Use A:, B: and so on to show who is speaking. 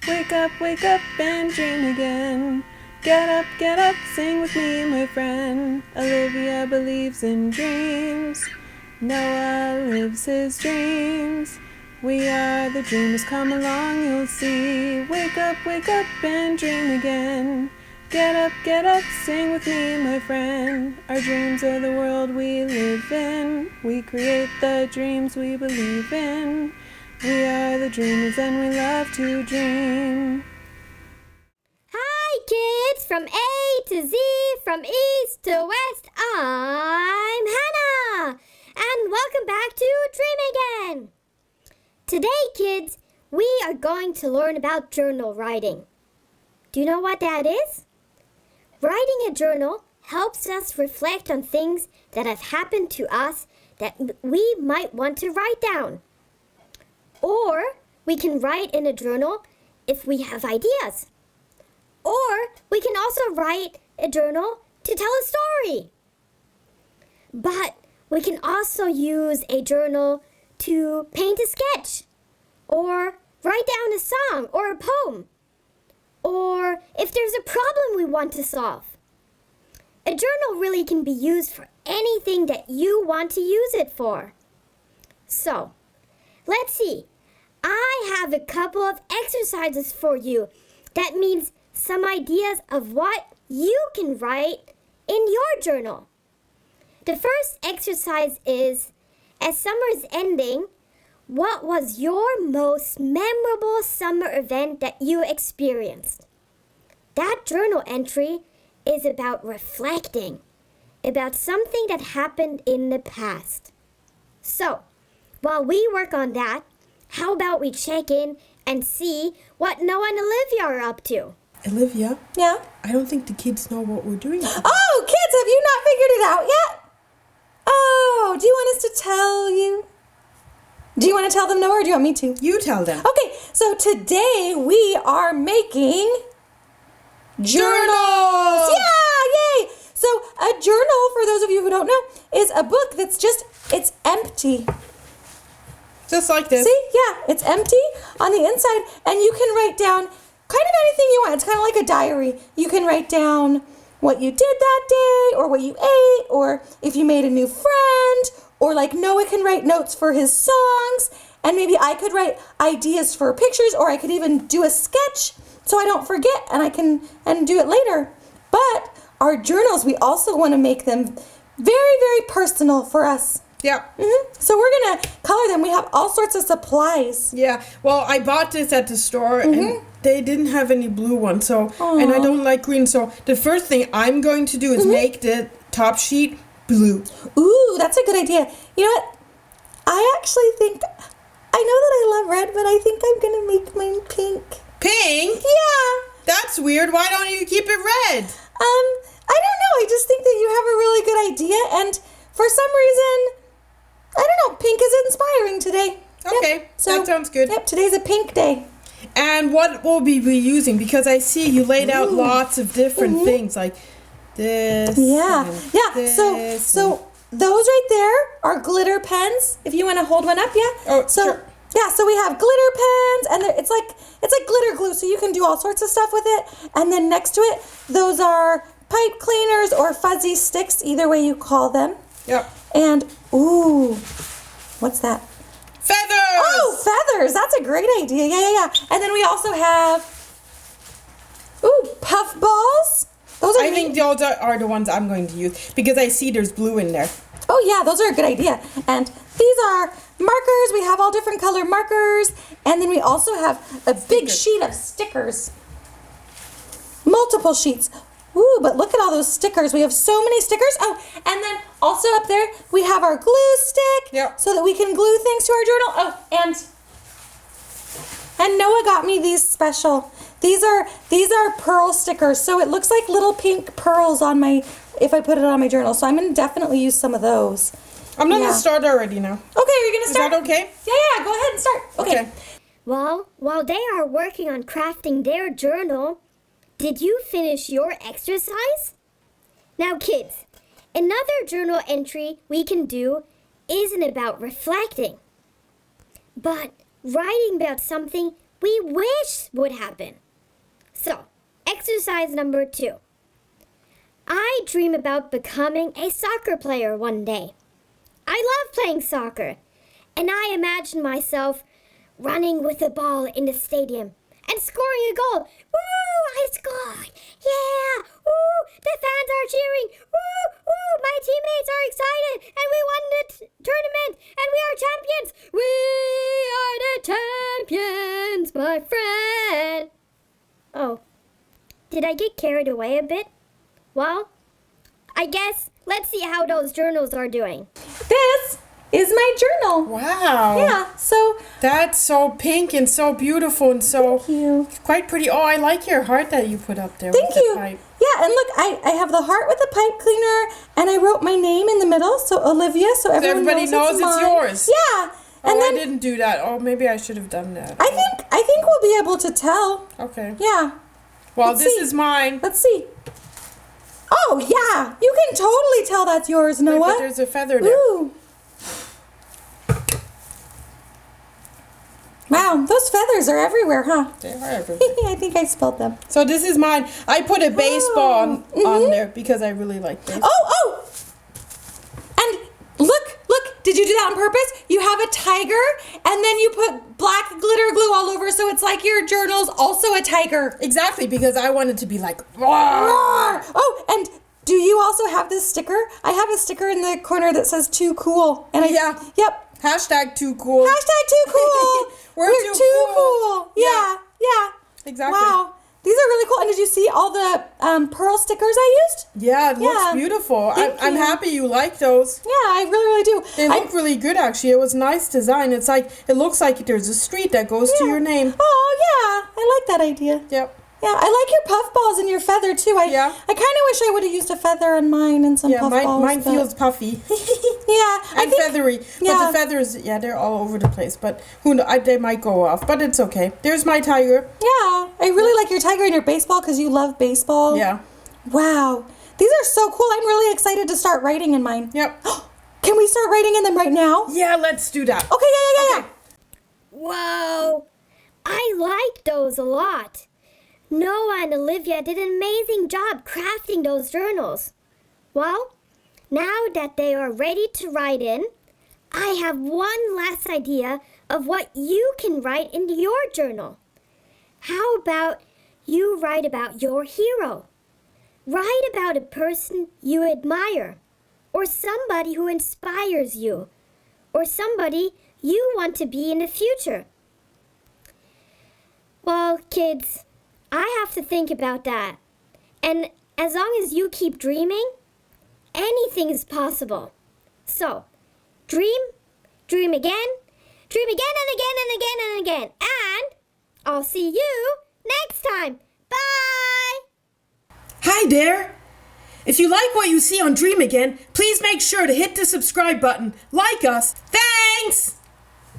A: wake up and dream again. Get up, sing with me, my friend. Olivia believes in dreams. Noah lives his dreams. We are the dreamers, come along, you'll see. Wake up and dream again. Get up, sing with me, my friend. Our dreams are the world we live in. We create the dreams we believe in. We are the dreamers and we love to dream.
B: Hi kids, from A to Z, from east to west, I'm Hannah. And welcome back to Dream Again. Today kids, we are going to learn about journal writing. Do you know what that is? Writing a journal helps us reflect on things that have happened to us that we might want to write down. Or we can write in a journal if we have ideas. Or we can also write a journal to tell a story. But we can also use a journal to paint a sketch, or write down a song or a poem, or if there's a problem we want to solve. A journal really can be used for anything that you want to use it for. So, let's see. I have a couple of exercises for you. That means some ideas of what you can write in your journal. The first exercise is, as summer is ending, what was your most memorable summer event that you experienced? That journal entry is about reflecting, about something that happened in the past. So, while we work on that, how about we check in and see what Noah and Olivia are up to?
A: Olivia?
C: Yeah?
A: I don't think the kids know what we're doing.
C: Oh, kids, have you not figured it out yet? Oh, do you want us to tell you? Do you want to tell them, Noah, or do you want me to?
A: You tell them.
C: Okay, so today we are making journals. Yeah, yay! So a journal, for those of you who don't know, is a book that's it's empty.
A: Just like this.
C: See? Yeah, it's empty on the inside, and you can write down kind of anything you want. It's kind of like a diary. You can write down what you did that day, or what you ate, or if you made a new friend, or like Noah can write notes for his songs, and maybe I could write ideas for pictures, or I could even do a sketch so I don't forget and I can do it later. But our journals, we also want to make them very, very personal for us.
A: Yeah.
C: So we're going to color them. We have all sorts of supplies.
A: Yeah. Well, I bought this at the store and they didn't have any blue ones. So, and I don't like green. So the first thing I'm going to do is make the top sheet blue.
C: Ooh, that's a good idea. You know what? I actually think, I know that I love red, but I think I'm going to make mine pink.
A: Pink?
C: Yeah.
A: That's weird. Why don't you keep it red?
C: I don't know. I just think that you have a really good idea. And for some reason, I don't know, pink is inspiring today.
A: Okay,
C: yep. So,
A: that sounds good.
C: Yep, today's a pink day.
A: And what will we be using? Because I see you laid out lots of different things, like this.
C: Yeah,
A: and
C: yeah.
A: This
C: so those right there are glitter pens. If you want to hold one up, yeah.
A: Oh, sure.
C: Yeah, so we have glitter pens, and it's like glitter glue, so you can do all sorts of stuff with it. And then next to it, those are pipe cleaners or fuzzy sticks, either way you call them.
A: Yep.
C: And ooh, what's that?
A: Feathers!
C: Oh, feathers. That's a great idea. Yeah. And then we also have, puff balls. Those are
A: I think those are the ones I'm going to use because I see there's blue in there.
C: Oh, yeah, those are a good idea. And these are markers. We have all different color markers. And then we also have a big sheet of stickers. Multiple sheets. Ooh, but look at all those stickers. We have so many stickers. Oh, and then also up there, we have our glue stick so that we can glue things to our journal. Oh, and Noah got me these special. These are pearl stickers. So it looks like little pink pearls on if I put it on my journal. So I'm going to definitely use some of those.
A: I'm going to start already now.
C: Okay, you're going to start?
A: Is that okay?
C: Yeah, go ahead and start. Okay.
B: Well, while they are working on crafting their journal, did you finish your exercise? Now kids, another journal entry we can do isn't about reflecting, but writing about something we wish would happen. So, exercise number 2. I dream about becoming a soccer player one day. I love playing soccer, and I imagine myself running with the ball in the stadium and scoring a goal. Woo! I scored! Yeah! Woo! The fans are cheering! Woo! Woo! My teammates are excited, and we won the tournament, and we are champions! We are the champions, my friend! Oh, did I get carried away a bit? Well, I guess let's see how those journals are doing.
C: This is my journal.
D: Wow.
C: Yeah, so
D: That's so pink and so beautiful and so
C: thank you.
D: quite pretty. Oh, I like your heart that you put up there.
C: Thank
D: with the
C: you.
D: pipe.
C: Yeah, and look, I have the heart with the pipe cleaner, and I wrote my name in the middle, so Olivia, so
D: everybody knows it's
C: mine.
D: yours.
C: Yeah, and
D: Oh,
C: then
D: I didn't do that. Oh, maybe I should have done that.
C: I think we'll be able to tell.
D: Okay.
C: Yeah,
D: Well,
C: Let's
D: this
C: see.
D: is mine.
C: let's see. Oh yeah, you can totally tell that's yours,
D: Wait,
C: Noah.
D: but there's a feather there.
C: Ooh. Wow, those feathers are everywhere, huh?
D: They are everywhere.
C: I think I spilled them.
D: So this is mine. I put a baseball on
C: Mhm.
D: there because I really like baseball.
C: Oh! And look, did you do that on purpose? You have a tiger, and then you put black glitter glue all over, so it's like your journal's also a tiger.
D: Exactly, because I wanted to be like, roar.
C: Roar! Oh, and do you also have this sticker? I have a sticker in the corner that says "Too cool," and
D: Yeah.
C: Yep.
D: Hashtag too cool.
C: Hashtag too cool.
D: We're too
C: cool.
D: Yeah.
C: Yeah.
D: Exactly.
C: Wow. These are really cool. And did you see all the pearl stickers I used?
D: Yeah, it
C: Yeah.
D: looks beautiful.
C: Thank
D: I'm
C: you.
D: happy you like those.
C: Yeah, I really do.
D: They look really good, actually. It was nice design. It's like, it looks like there's a street that goes to your name.
C: Oh, yeah. I like that idea.
D: Yep.
C: Yeah, I like your puffballs and your feather, too. I kind of wish I would have used a feather on mine and some
D: Yeah,
C: puffballs.
D: mine
C: but-
D: feels puffy
C: Yeah, I
D: and
C: think...
D: feathery. But
C: yeah.
D: the feathers, they're all over the place. But who knows, they might go off. But it's okay. There's my tiger.
C: Yeah, I really like your tiger and your baseball because you love baseball.
D: Yeah.
C: Wow. These are so cool. I'm really excited to start writing in mine.
D: Yep.
C: Can we start writing in them right now?
D: Yeah, let's do that.
C: Okay, yeah.
B: Whoa! I like those a lot. Noah and Olivia did an amazing job crafting those journals. Well, now that they are ready to write in, I have one last idea of what you can write into your journal. How about you write about your hero? Write about a person you admire, or somebody who inspires you, or somebody you want to be in the future. Well, kids, I have to think about that. And as long as you keep dreaming, anything is possible. So, dream again and again and again and again. And I'll see you next time. Bye!
D: Hi there. If you like what you see on Dream Again, please make sure to hit the subscribe button. Like us. Thanks!